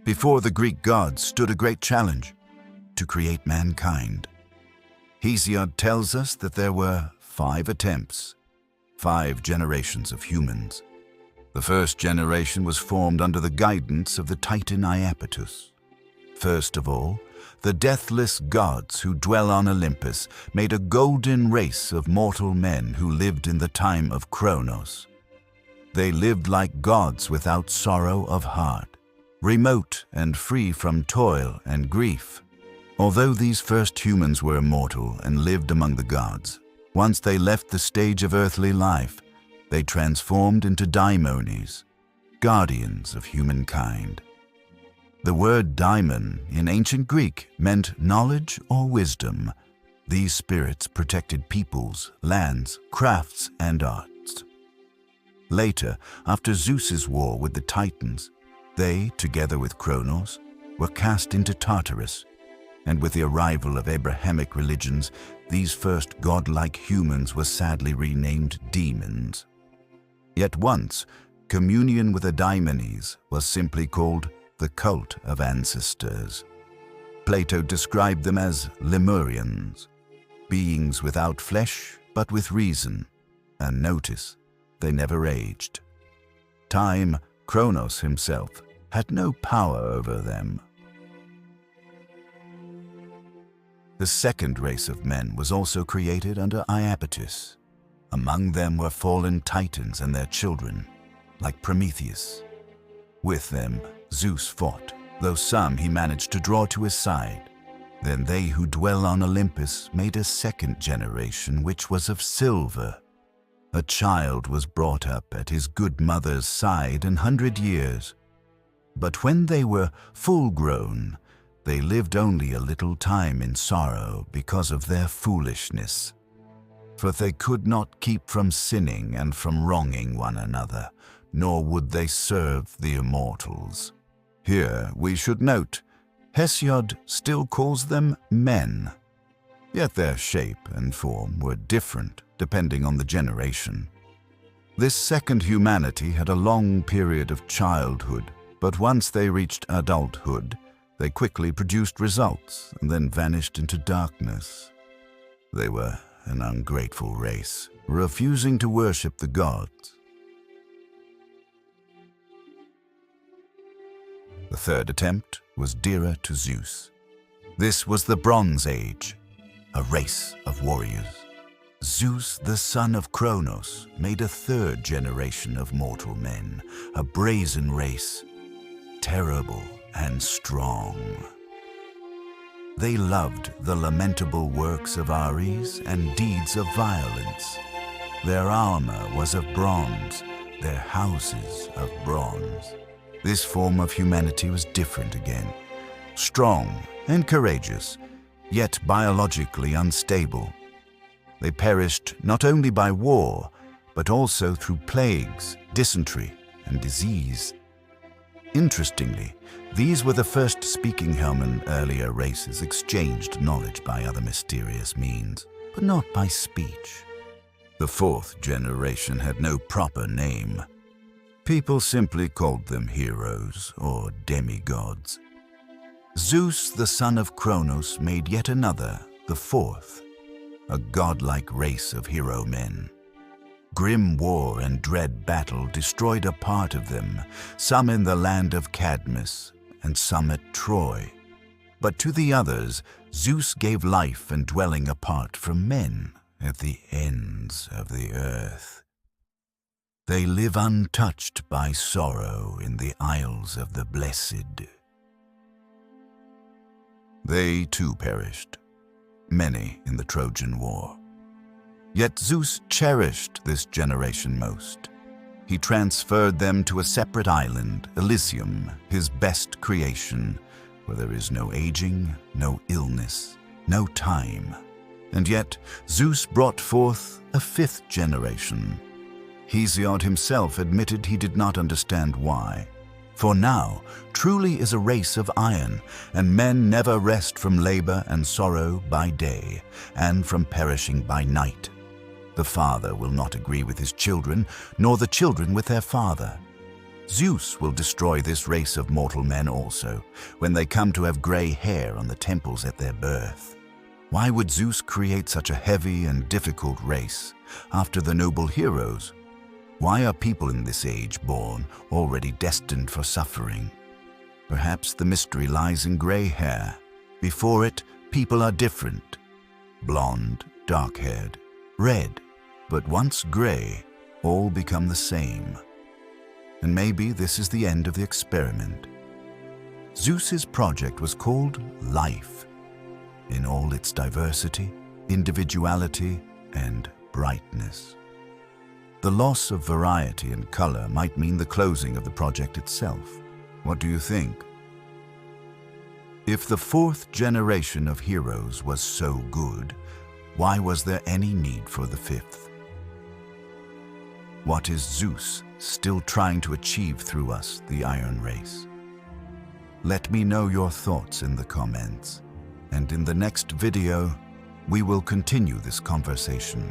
Before the Greek gods stood a great challenge: to create mankind. Hesiod tells us that there were 5 attempts, 5 generations of humans. The first generation was formed under the guidance of the Titan Iapetus. First of all, the deathless gods who dwell on Olympus made a golden race of mortal men who lived in the time of Kronos. They lived like gods without sorrow of heart, remote and free from toil and grief. Although these first humans were immortal and lived among the gods, once they left the stage of earthly life, they transformed into daimones, guardians of humankind. The word daimon in ancient Greek meant knowledge or wisdom. These spirits protected peoples, lands, crafts, and arts. Later, after Zeus's war with the Titans, they, together with Kronos, were cast into Tartarus, and with the arrival of Abrahamic religions, these first godlike humans were sadly renamed demons. Yet once, communion with a daimones was simply called the cult of ancestors. Plato described them as Lemurians, beings without flesh but with reason, and notice, they never aged. Time, Kronos himself, had no power over them. The second race of men was also created under Iapetus. Among them were fallen Titans and their children, like Prometheus. With them, Zeus fought, though some he managed to draw to his side. Then they who dwell on Olympus made a second generation, which was of silver. A child was brought up at his good mother's side 100 years. But when they were full grown, they lived only a little time in sorrow because of their foolishness. For they could not keep from sinning and from wronging one another, nor would they serve the immortals. Here we should note, Hesiod still calls them men, yet their shape and form were different depending on the generation. This second humanity had a long period of childhood, but once they reached adulthood, they quickly produced results and then vanished into darkness. They were an ungrateful race, refusing to worship the gods. The third attempt was dearer to Zeus. This was the Bronze Age, a race of warriors. Zeus, the son of Kronos, made a third generation of mortal men, a brazen race, terrible and strong. They loved the lamentable works of Ares and deeds of violence. Their armor was of bronze, their houses of bronze. This form of humanity was different again, strong and courageous, yet biologically unstable. They perished not only by war, but also through plagues, dysentery, and disease. Interestingly, these were the first speaking human earlier races exchanged knowledge by other mysterious means, but not by speech. The fourth generation had no proper name. People simply called them heroes or demigods. Zeus, the son of Kronos, made yet another, the fourth, a godlike race of hero men. Grim war and dread battle destroyed a part of them, some in the land of Cadmus and some at Troy. But to the others, Zeus gave life and dwelling apart from men at the ends of the earth. They live untouched by sorrow in the Isles of the Blessed. They too perished, many in the Trojan War. Yet Zeus cherished this generation most. He transferred them to a separate island, Elysium, his best creation, where there is no aging, no illness, no time. And yet Zeus brought forth a fifth generation. Hesiod himself admitted he did not understand why. For now, truly is a race of iron, and men never rest from labor and sorrow by day, and from perishing by night. The father will not agree with his children, nor the children with their father. Zeus will destroy this race of mortal men also, when they come to have gray hair on the temples at their birth. Why would Zeus create such a heavy and difficult race after the noble heroes? Why are people in this age born already destined for suffering? Perhaps the mystery lies in gray hair. Before it, people are different. Blonde, dark-haired, red, but once gray, all become the same. And maybe this is the end of the experiment. Zeus's project was called life, in all its diversity, individuality, and brightness. The loss of variety and color might mean the closing of the project itself. What do you think? If the fourth generation of heroes was so good, why was there any need for the fifth? What is Zeus still trying to achieve through us, the Iron Race? Let me know your thoughts in the comments, and in the next video, we will continue this conversation.